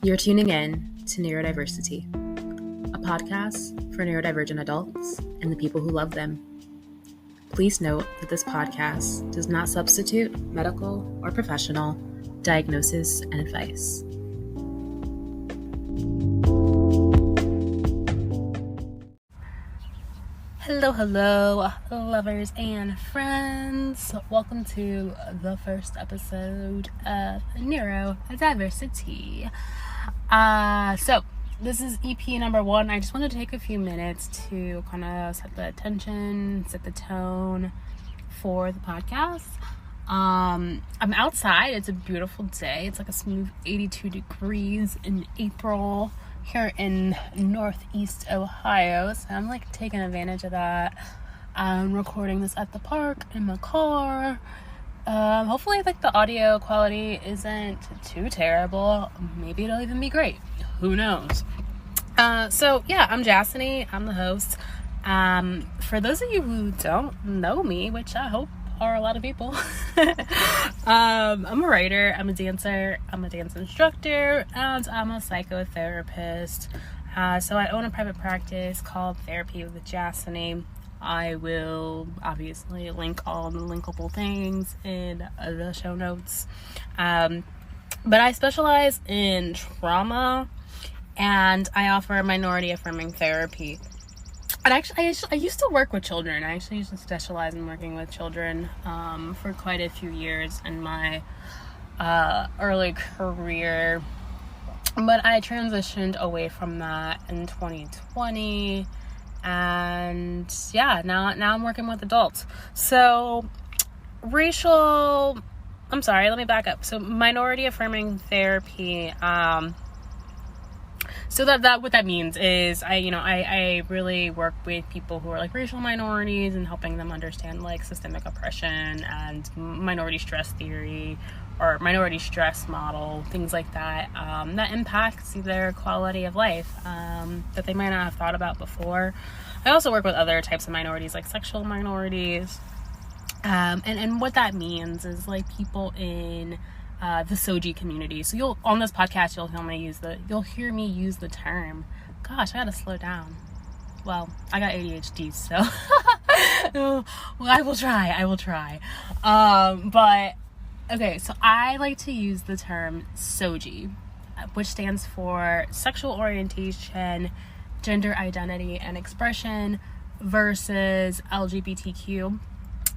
You're tuning in to Neurodiversity, a podcast for neurodivergent adults and the people who love them. Please note that this podcast does not substitute medical or professional diagnosis and advice. Hello, lovers and friends. Welcome to the first episode of Neurodiversity. So this is EP number 1. I just wanted to take a few minutes to kind of set the attention, set the tone for the podcast. I'm outside. It's a beautiful day. It's like a smooth 82 degrees in April here in Northeast Ohio, so I'm like taking advantage of that. I'm recording this at the park in my car. Hopefully like the audio quality isn't too terrible. Maybe it'll even be great. Who knows? So yeah, I'm Jasany. I'm the host. For those of you who don't know me, which I hope are a lot of people, I'm a writer, I'm a dancer, I'm a dance instructor, and I'm a psychotherapist. So I own a private practice called Therapy with Jasany. I will obviously link all the linkable things in the show notes. But I specialize in trauma, and I offer minority affirming therapy. And actually, I used to work with children. I actually used to specialize in working with children for quite a few years in my early career. But I transitioned away from that in 2020. And yeah, now I'm working with adults. So let me back up. So minority affirming therapy, so that what that means is I really work with people who are like racial minorities and helping them understand like systemic oppression and minority stress theory or minority stress model, things like that, that impacts their quality of life, that they might not have thought about before. I also work with other types of minorities like sexual minorities, and what that means is like people in the SOGI community. So on this podcast, you'll hear me use the term. Gosh, I gotta slow down. Well, I got ADHD, so well, I will try. But okay, so I like to use the term SOGI, which stands for sexual orientation, gender identity and expression, versus LGBTQ.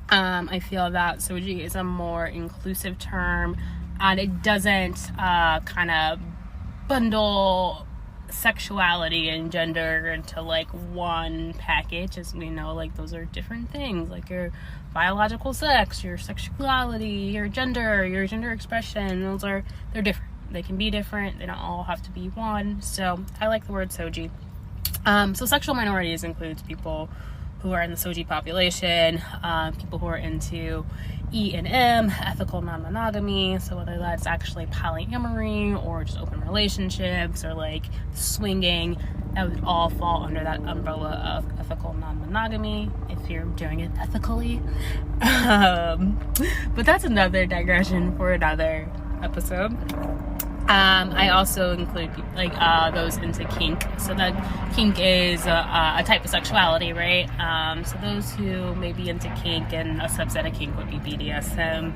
I feel that SOGI is a more inclusive term, and it doesn't kind of bundle sexuality and gender into like one package. As we know, like those are different things, like your biological sex, your sexuality, your gender expression. They're different. They can be different. They don't all have to be one. So I like the word SOGI. So sexual minorities includes people who are in the SOGI population, people who are into E&M, ethical non-monogamy, so whether that's actually polyamory or just open relationships or like swinging, that would all fall under that umbrella of ethical non-monogamy if you're doing it ethically. But that's another digression for another episode. I also include those into kink. So that kink is a type of sexuality, right? So those who may be into kink, and a subset of kink would be BDSM,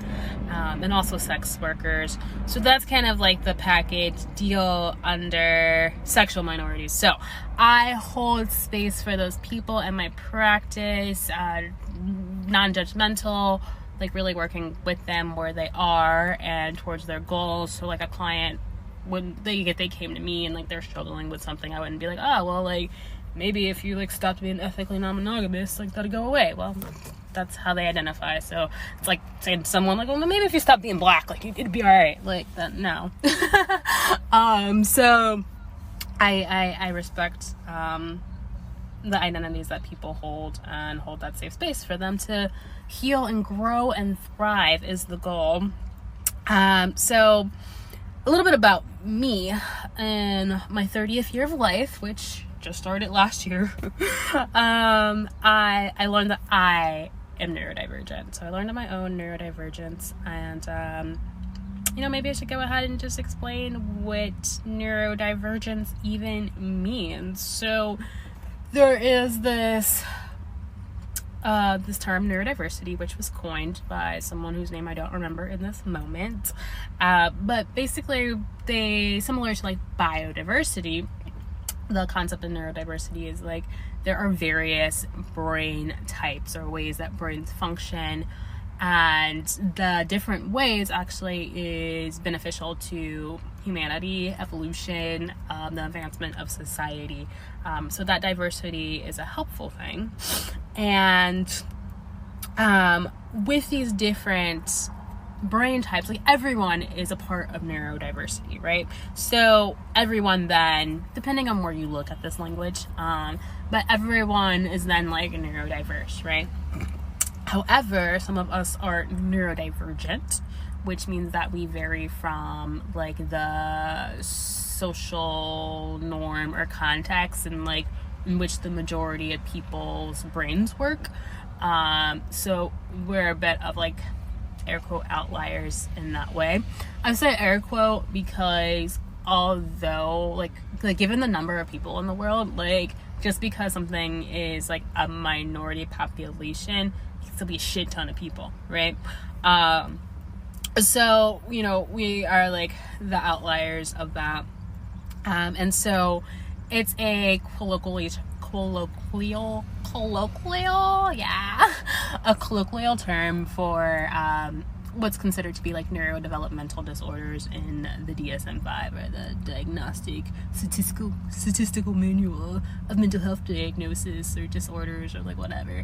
and also sex workers. So that's kind of like the package deal under sexual minorities. So I hold space for those people in my practice, non-judgmental, like really working with them where they are and towards their goals. So like a client, when they came to me and like they're struggling with something, I wouldn't be like, oh well, like maybe if you like stopped being ethically non-monogamous, like that'll go away. Well, that's how they identify. So it's like saying to someone like, well, maybe if you stop being black, like it'd be all right. Like that, no. So I respect the identities that people hold and hold that safe space for them to heal and grow and thrive is the goal. So a little bit about me and my 30th year of life, which just started last year. I learned that I am neurodivergent. So I learned on my own neurodivergence, and maybe I should go ahead and just explain what neurodivergence even means. So there is this term neurodiversity, which was coined by someone whose name I don't remember in this moment. But basically, similar to like biodiversity, the concept of neurodiversity is like there are various brain types or ways that brains function, and the different ways actually is beneficial to humanity, evolution, the advancement of society. So that diversity is a helpful thing. And with these different brain types, like everyone is a part of neurodiversity, right? So everyone then, depending on where you look at this language, but everyone is then like neurodiverse, right? However, some of us are neurodivergent, which means that we vary from like the social norm or context and like in which the majority of people's brains work. So we're a bit of like air quote outliers in that way. I say air quote because although like given the number of people in the world, like just because something is like a minority population, it can still be a shit ton of people, right? So we are like the outliers of that, and so it's a colloquial term for what's considered to be like neurodevelopmental disorders in the DSM-5, or the Diagnostic Statistical Manual of Mental Health Diagnosis or Disorders, or like whatever.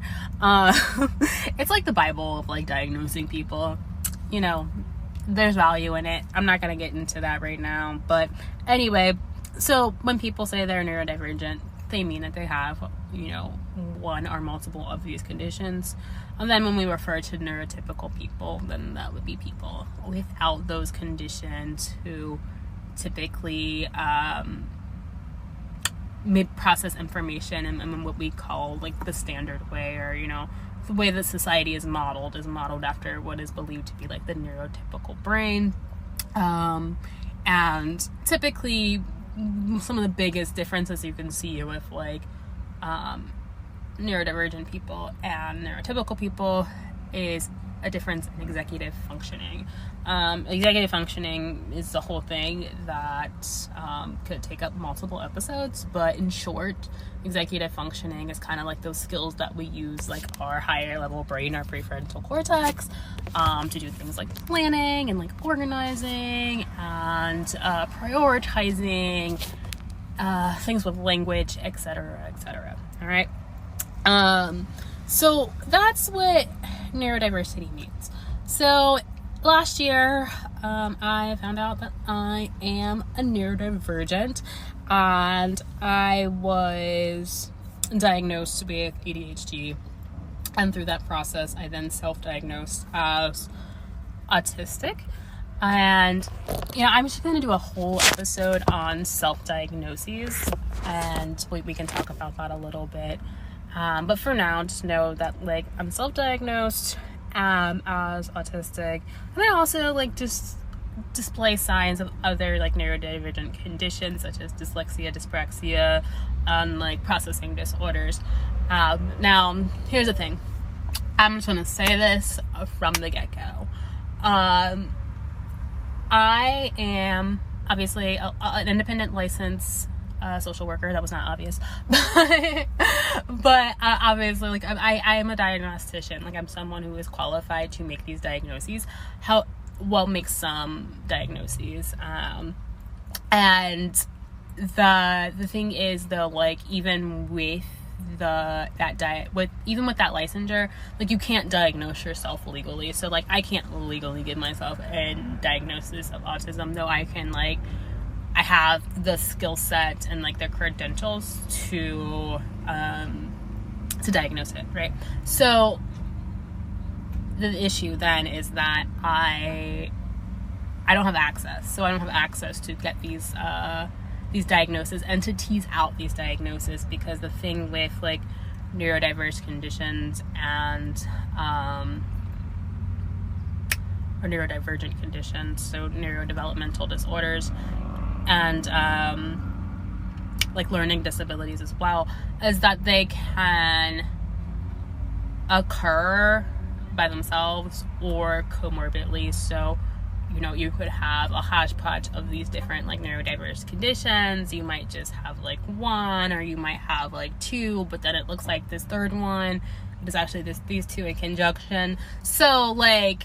It's like the Bible of like diagnosing people. There's value in it. I'm not going to get into that right now. But anyway, so when people say they're neurodivergent, they mean that they have, one or multiple of these conditions. And then when we refer to neurotypical people, then that would be people without those conditions who typically process information in what we call like the standard way, or, the way that society is modeled after what is believed to be like the neurotypical brain. And typically some of the biggest differences you can see with like neurodivergent people and neurotypical people is a difference in executive functioning. Executive functioning is the whole thing that could take up multiple episodes, but in short, executive functioning is kind of like those skills that we use like our higher level brain, our prefrontal cortex, to do things like planning and like organizing and prioritizing, things with language, etc. All right. So that's what neurodiversity means. So last year, I found out that I am a neurodivergent, and I was diagnosed with ADHD, and through that process, I then self-diagnosed as autistic. And I'm just going to do a whole episode on self-diagnoses, and we can talk about that a little bit. But for now, just know that like I'm self-diagnosed as autistic, and I also like just display signs of other like neurodivergent conditions such as dyslexia, dyspraxia, and like processing disorders. Now, here's the thing. I'm just gonna say this from the get-go. I am obviously an independent licensed social worker. That was not obvious, but obviously, like I am a diagnostician. Like I'm someone who is qualified to make these diagnoses. Make some diagnoses. And the thing is though, like even with that licensure, like you can't diagnose yourself legally. So like I can't legally give myself a diagnosis of autism, though I can like I have the skill set and like the credentials to diagnose it, right? So the issue then is that I don't have access. So I don't have access to get these diagnoses and to tease out these diagnoses, because the thing with like neurodiverse conditions and or neurodivergent conditions, so neurodevelopmental disorders, and like learning disabilities as well, is that they can occur by themselves or comorbidly. So, you know, you could have a hodgepodge of these different like neurodiverse conditions. You might just have like one, or you might have like two, but then it looks like this third one is actually these two in conjunction. So like,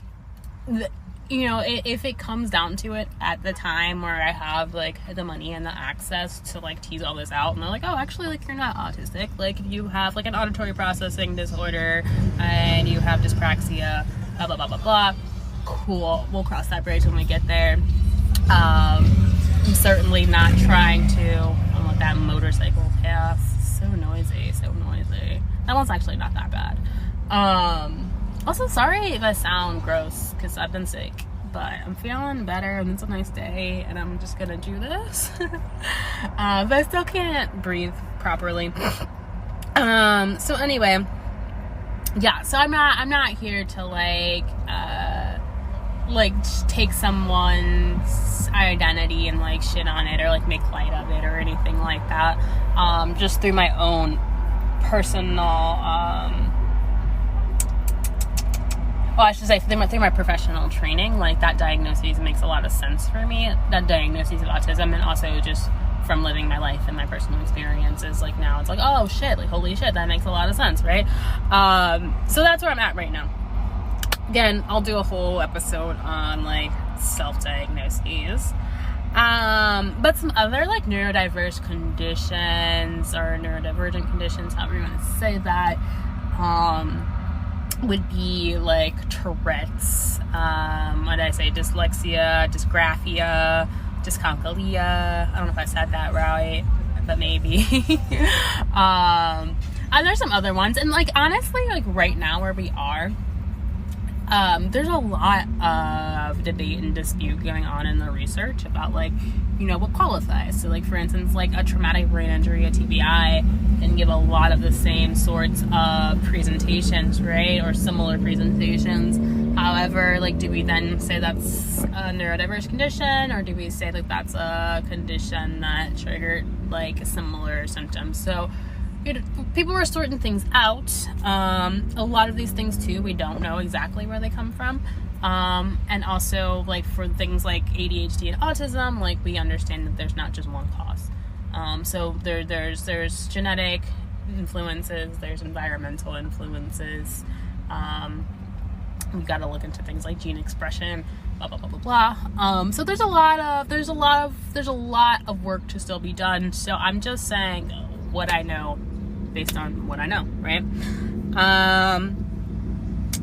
you know, if it comes down to it at the time where I have like the money and the access to like tease all this out, and they're like, oh, actually, like, you're not autistic, like, if you have like an auditory processing disorder and you have dyspraxia, blah blah blah blah blah, cool, we'll cross that bridge when we get there. I'm certainly not trying to let that motorcycle pass. So noisy. That one's actually not that bad. Also, sorry if I sound gross, because I've been sick, but I'm feeling better, and it's a nice day, and I'm just gonna do this. But I still can't breathe properly. So anyway, yeah, so I'm not here to like take someone's identity and like shit on it, or like make light of it or anything like that. Just through my own personal I should say through my professional training, like, that diagnosis makes a lot of sense for me, that diagnosis of autism, and also just from living my life and my personal experiences, like, now it's like, oh shit, like, holy shit, that makes a lot of sense, right? So that's where I'm at right now. Again, I'll do a whole episode on like self-diagnoses. But some other like neurodiverse conditions, or neurodivergent conditions, however you want to say that, would be like Tourette's, what did I say, dyslexia, dysgraphia, dyscalculia. I don't know if I said that right, but maybe. And there's some other ones, and like, honestly, like, right now where we are, there's a lot of debate and dispute going on in the research about, like, you know, what qualifies. So, like, for instance, like, a traumatic brain injury, a TBI, can give a lot of the same sorts of presentations, right? Or similar presentations. However, like, do we then say that's a neurodiverse condition, or do we say that that's a condition that triggered, like, similar symptoms? So, people are sorting things out. A lot of these things too, we don't know exactly where they come from. And also, like, for things like ADHD and autism, like, we understand that there's not just one cause. So there's genetic influences, there's environmental influences. We got to look into things like gene expression, blah blah blah blah blah. So there's a lot of work to still be done. So I'm just saying what I know based on what I know, right?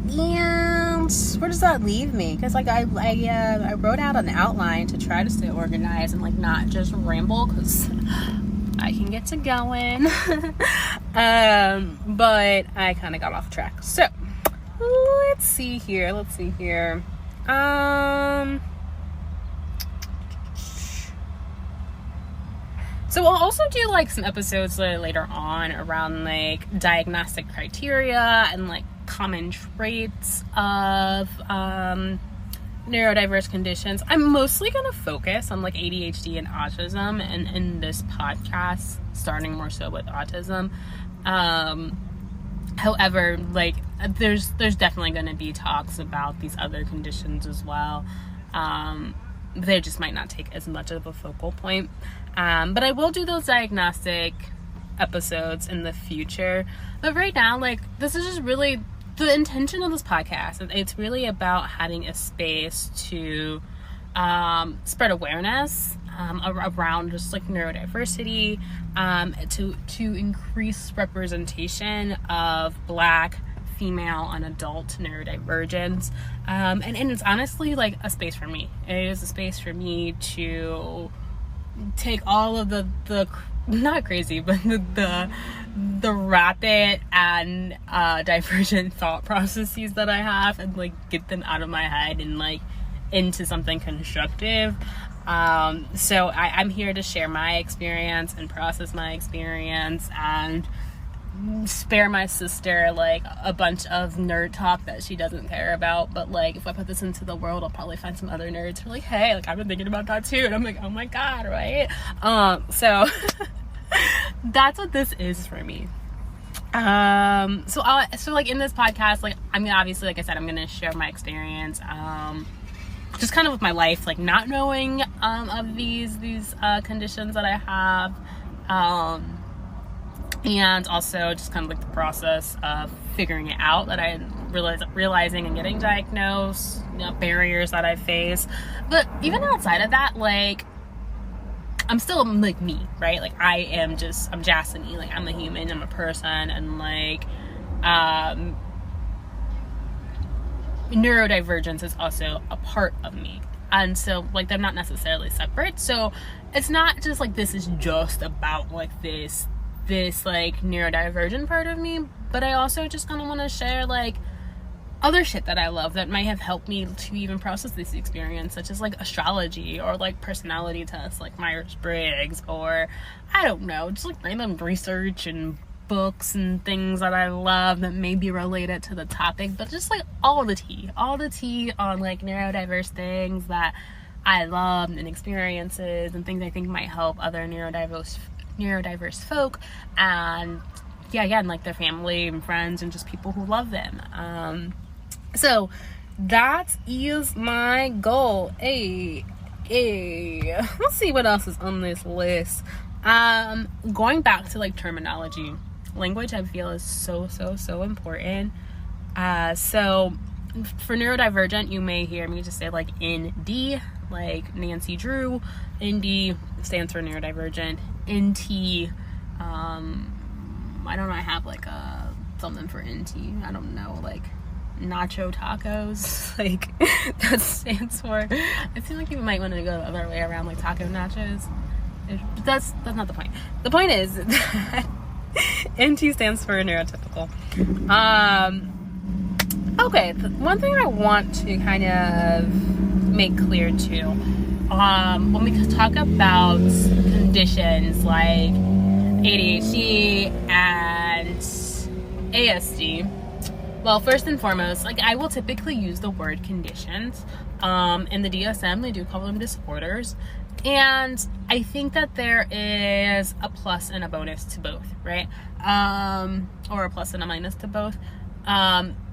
And where does that leave me? Because, like, I wrote out an outline to try to stay organized and, like, not just ramble, because I can get to going. But I kind of got off track. So let's see here. So we'll also do, like, some episodes later on around, like, diagnostic criteria and, like, common traits of neurodiverse conditions. I'm mostly going to focus on, like, ADHD and autism in this podcast, starting more so with autism. However, like, there's definitely going to be talks about these other conditions as well. They just might not take as much of a focal point. But I will do those diagnostic episodes in the future. But right now, like, this is just really the intention of this podcast. It's really about having a space to spread awareness around just, like, neurodiversity, to increase representation of Black, female, and adult neurodivergence, and it's honestly, like, a space for me. It is a space for me to take all of the not crazy, but the rapid and divergent thought processes that I have, and, like, get them out of my head and, like, into something constructive. So I'm here to share my experience and process my experience, and spare my sister like a bunch of nerd talk that she doesn't care about, but like if I put this into the world, I'll probably find some other nerds who are like, hey, like I've been thinking about that too, and I'm like, oh my god, right? So that's what this is for me. So like in this podcast, like I mean, obviously, like I said, I'm gonna share my experience, just kind of with my life, like not knowing of these conditions that I have, and also just kind of like the process of figuring it out that I realizing and getting diagnosed, barriers that I face. But even outside of that, like I'm still like me, right? Like I'm Jasany, like I'm a human, I'm a person, and like neurodivergence is also a part of me. And so like they're not necessarily separate. So it's not just like this is just about like this like neurodivergent part of me, but I also just kind of want to share like other shit that I love that might have helped me to even process this experience, such as like astrology or like personality tests like Myers-Briggs, or I don't know, just like random research and books and things that I love that may be related to the topic, but just like all the tea on like neurodiverse things that I love and experiences and things I think might help other neurodiverse folk, and again, like their family and friends and just people who love them. So that is my goal. Let's see what else is on this list. Going back to like terminology, language I feel is so important. So for neurodivergent, you may hear me just say like ND, like Nancy Drew. ND stands for neurodivergent. NT, I don't know, I have like something for NT, I don't know, like nacho tacos, like that stands for, I feel like you might want to go the other way around, like taco nachos, but that's not the point. The point is that NT stands for neurotypical. Okay, one thing I want to kind of make clear too, when we talk about conditions like ADHD and ASD, well, first and foremost, like I will typically use the word conditions. In the DSM, they do call them disorders. And I think that there is a plus and a bonus to both, right? Or a plus and a minus to both.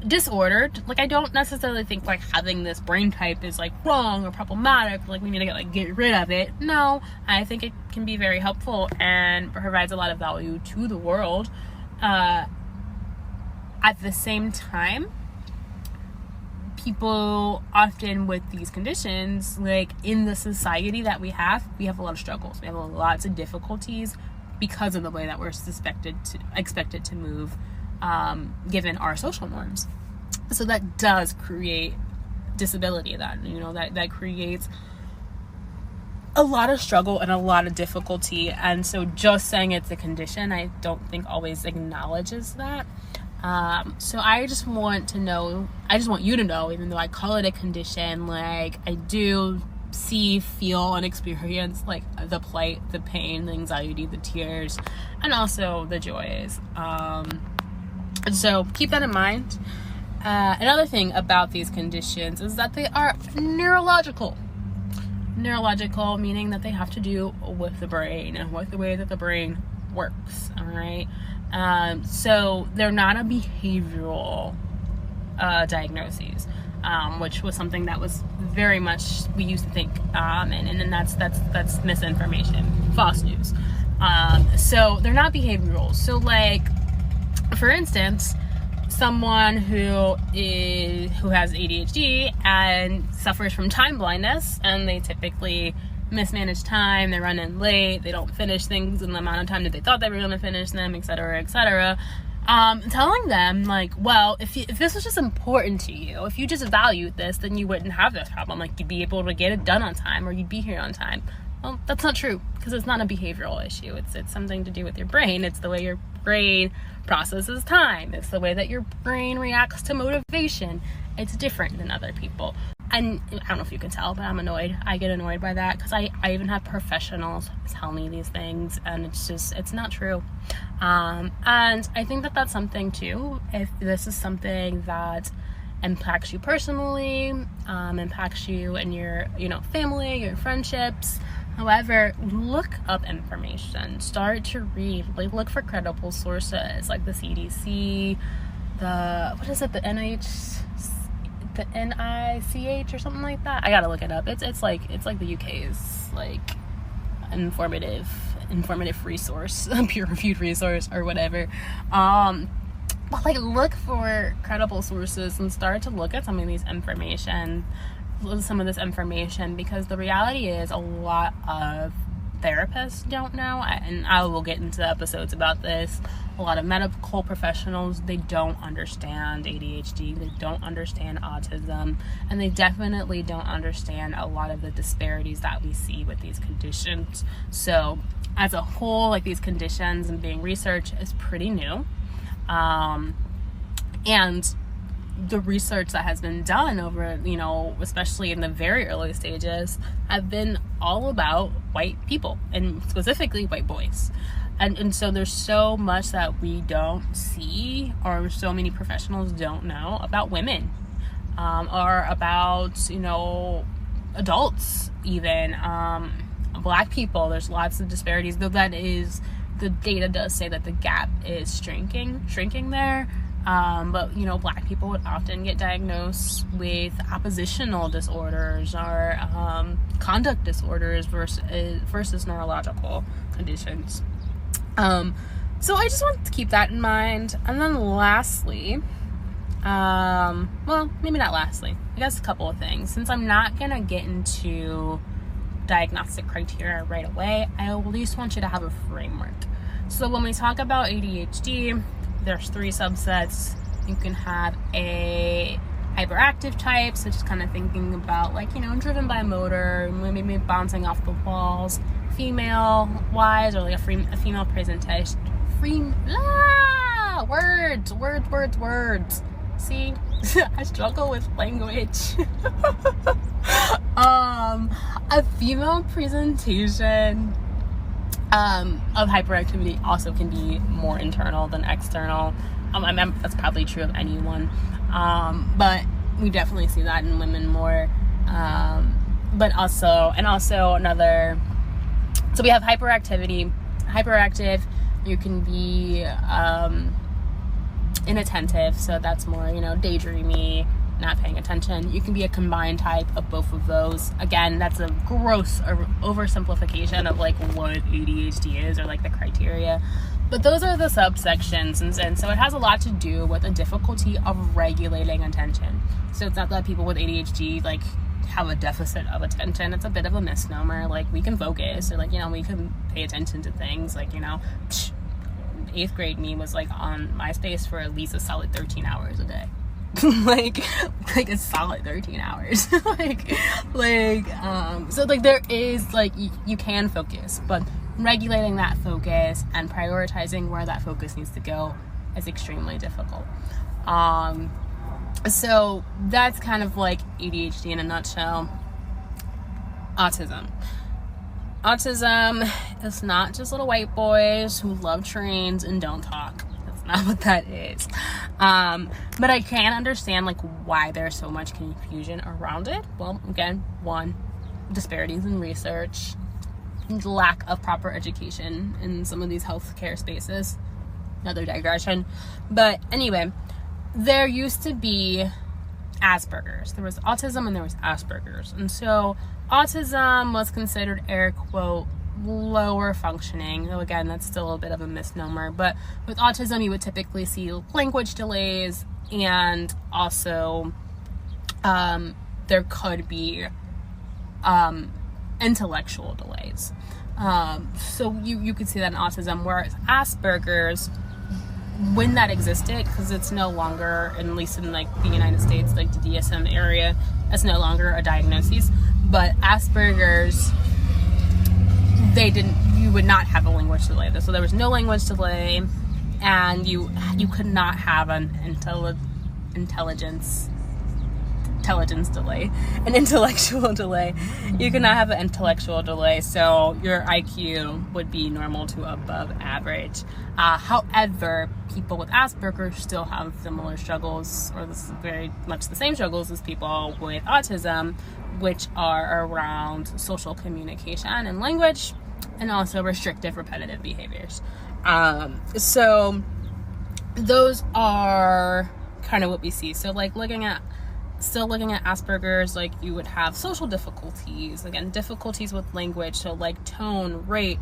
Disordered, like I don't necessarily think like having this brain type is like wrong or problematic, like we need to get rid of it. No, I think it can be very helpful and provides a lot of value to the world. At the same time, people often with these conditions, like in the society that we have a lot of struggles, we have lots of difficulties because of the way that we're expected to move, given our social norms. So that does create disability, that creates a lot of struggle and a lot of difficulty. And so just saying it's a condition, I don't think always acknowledges that. So I just want you to know, even though I call it a condition, like I do see, feel, and experience like the plight, the pain, the anxiety, the tears, and also the joys. And so keep that in mind. Another thing about these conditions is that they are neurological. Neurological, meaning that they have to do with the brain and with the way that the brain works, all right? So they're not a behavioral diagnoses, which was something that was very much we used to think, and that's misinformation, false news. So they're not behavioral. So like, for instance, someone who has ADHD and suffers from time blindness, and they typically mismanage time, they run in late, they don't finish things in the amount of time that they thought they were going to finish them, etc. Telling them like, well, if this was just important to you, if you just valued this, then you wouldn't have this problem, like you'd be able to get it done on time, or you'd be here on time. Well, that's not true, because it's not a behavioral issue. It's something to do with your brain. It's the way your brain processes time. It's the way that your brain reacts to motivation. It's different than other people. and I don't know if you can tell, but I'm annoyed. I get annoyed by that, because I even have professionals tell me these things, and it's not true. And I think that that's something too, if this is something that impacts you personally, impacts you and your, family, your friendships. However, look up information. Start to read. Like, look for credible sources, like the CDC, the NICH or something like that. I gotta look it up. It's like the UK's like informative resource, peer-reviewed resource or whatever. But like, look for credible sources and start to look at some of this information, because the reality is a lot of therapists don't know, and I will get into episodes about this. A lot of medical professionals, they don't understand ADHD, they don't understand autism, and they definitely don't understand a lot of the disparities that we see with these conditions. So as a whole, like, these conditions and being researched is pretty new. And the research that has been done over, especially in the very early stages, have been all about white people, and specifically white boys. And so there's so much that we don't see, or so many professionals don't know about women, or about, adults even, Black people. There's lots of disparities, though the data does say that the gap is shrinking there. But Black people would often get diagnosed with oppositional disorders or conduct disorders versus neurological conditions. So I just wanted to keep that in mind. And then lastly, well, maybe not lastly, I guess a couple of things. Since I'm not gonna get into diagnostic criteria right away, I at least want you to have a framework. So when we talk about ADHD, there's 3 subsets. You can have a hyperactive type, so just kind of thinking about, like, driven by motor, maybe bouncing off the walls. Female wise, or like a female presentation. Words. See, I struggle with language. A female presentation of hyperactivity also can be more internal than external. That's probably true of anyone, but we definitely see that in women more. But also another. So we have hyperactivity. Hyperactive, you can be inattentive, so that's more, daydreamy, not paying attention. You can be a combined type of both of those. Again, that's a gross oversimplification of like what ADHD is, or like the criteria. But those are the subsections, and so it has a lot to do with the difficulty of regulating attention. So it's not that people with ADHD like have a deficit of attention. It's a bit of a misnomer. Like, we can focus, or like, we can pay attention to things. Like, 8th grade me was like on MySpace for at least a solid 13 hours a day. like a solid 13 hours. So like there is like you can focus, but regulating that focus and prioritizing where that focus needs to go is extremely difficult. So that's kind of like ADHD in a nutshell. Autism is not just little white boys who love trains and don't talk. That's not what that is. But I can understand like why there's so much confusion around it. Well, again, one, disparities in research, lack of proper education in some of these healthcare spaces. Another digression. But anyway, there used to be Asperger's. There was autism and there was Asperger's. And so autism was considered, air quote, lower functioning. Though again, that's still a bit of a misnomer. But with autism, you would typically see language delays, and also there could be intellectual delays. So you could see that in autism, whereas Asperger's, when that existed, because it's no longer, at least in like the United States, like the DSM area, it's no longer a diagnosis. But Asperger's, you would not have a language delay. So there was no language delay, and you could not have an intelligence intelligence delay, an intellectual delay. You cannot have an intellectual delay, so your IQ would be normal to above average. However, people with Asperger's still have similar struggles, or this is very much the same struggles as people with autism, which are around social communication and language, and also restrictive repetitive behaviors. So those are kind of what we see. So like looking at Asperger's, like you would have social difficulties, again, difficulties with language, so like tone, rate,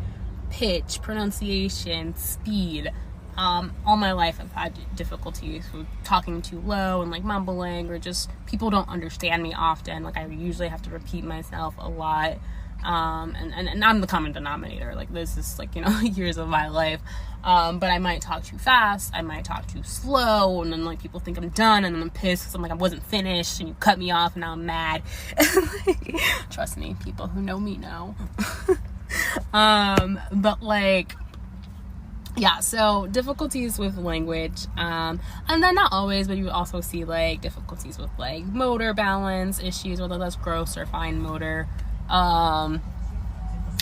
pitch, pronunciation, speed. All my life I've had difficulties with talking too low and like mumbling, or just people don't understand me often. Like I usually have to repeat myself a lot. And I'm the common denominator. Like this is like, years of my life. But I might talk too fast, I might talk too slow, and then like people think I'm done, and then I'm pissed because I'm like, I wasn't finished and you cut me off and now I'm mad. Trust me, people who know me know. But like, yeah, so difficulties with language, and then not always, but you also see like difficulties with like motor balance issues, whether that's gross or fine motor,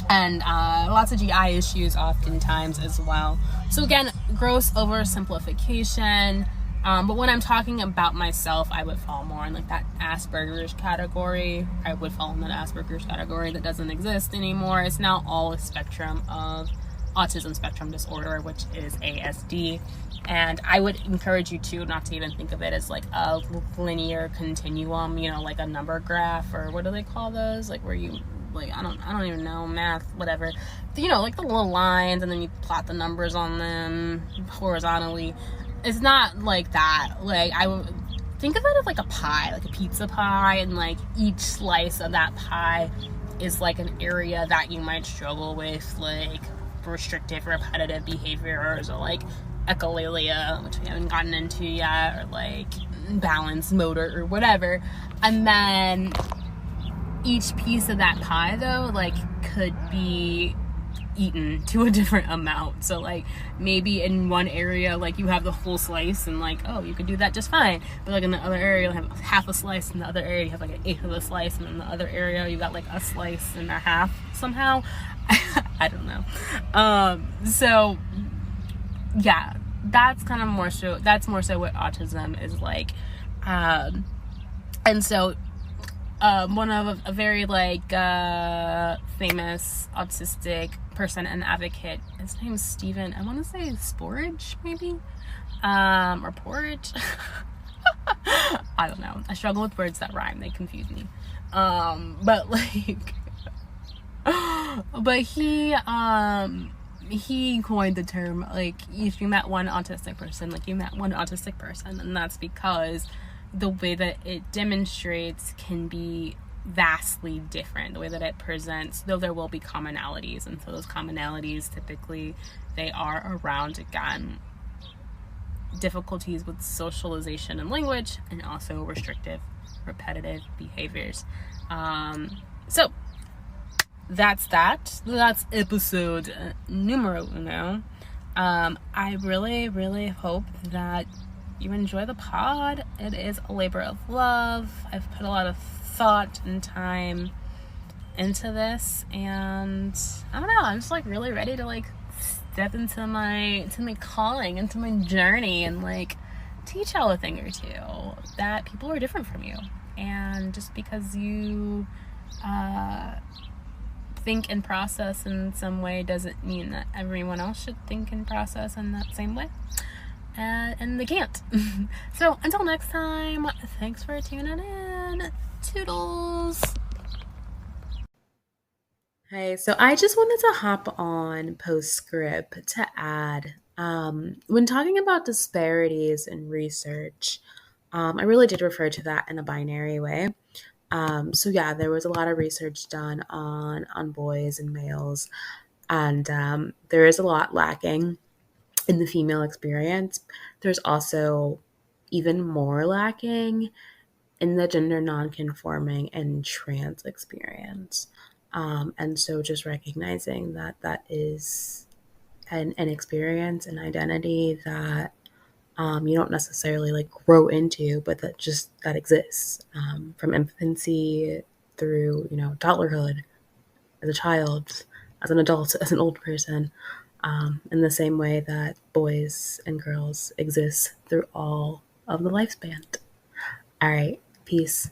and lots of GI issues oftentimes as well. So again, gross oversimplification, but when I'm talking about myself, I would fall more in like that Asperger's category. I would fall in that Asperger's category that doesn't exist anymore. It's now all a spectrum of autism spectrum disorder, which is ASD. And I would encourage you to not to even think of it as like a linear continuum, like a number graph, or what do they call those? Like where you, like, I don't even know, math, whatever. Like the little lines, and then you plot the numbers on them horizontally. It's not like that. Like I would think of it as like a pie, like a pizza pie, and like each slice of that pie is like an area that you might struggle with, like restrictive repetitive behaviors, or like echolalia, which we haven't gotten into yet, or like balance motor or whatever. And then each piece of that pie though, like, could be eaten to a different amount. So like maybe in one area, like you have the full slice and like, oh, you could do that just fine, but like in the other area you have half a slice, in the other area you have like an eighth of a slice, and in the other area you got like a slice and a half somehow. I don't know. So yeah, that's kind of more so what autism is like. And so one of a very like famous autistic person and advocate, his name is Steven, I want to say Sporridge, maybe, or Porridge. I don't know, I struggle with words that rhyme, they confuse me. But like but he coined the term, like, if you met one autistic person, like you met one autistic person, and that's because the way that it demonstrates can be vastly different. The way that it presents, though there will be commonalities, and so those commonalities typically they are around, again, difficulties with socialization and language, and also restrictive repetitive behaviors. So that's episode numero uno. I really hope that you enjoy the pod. It is a labor of love. I've put a lot of thought and time into this, and I don't know, I'm just like really ready to like step into my calling, into my journey, and like teach y'all a thing or two, that people are different from you, and just because you think and process in some way doesn't mean that everyone else should think and process in that same way. And they can't. So until next time, thanks for tuning in. Toodles. Hey, so I just wanted to hop on postscript to add, when talking about disparities in research, I really did refer to that in a binary way. So yeah, there was a lot of research done on boys and males, and there is a lot lacking in the female experience. There's also even more lacking in the gender nonconforming and trans experience. And so just recognizing that that is an experience, an identity that you don't necessarily like grow into, but that exists from infancy through, toddlerhood, as a child, as an adult, as an old person, in the same way that boys and girls exist through all of the lifespan. All right, peace.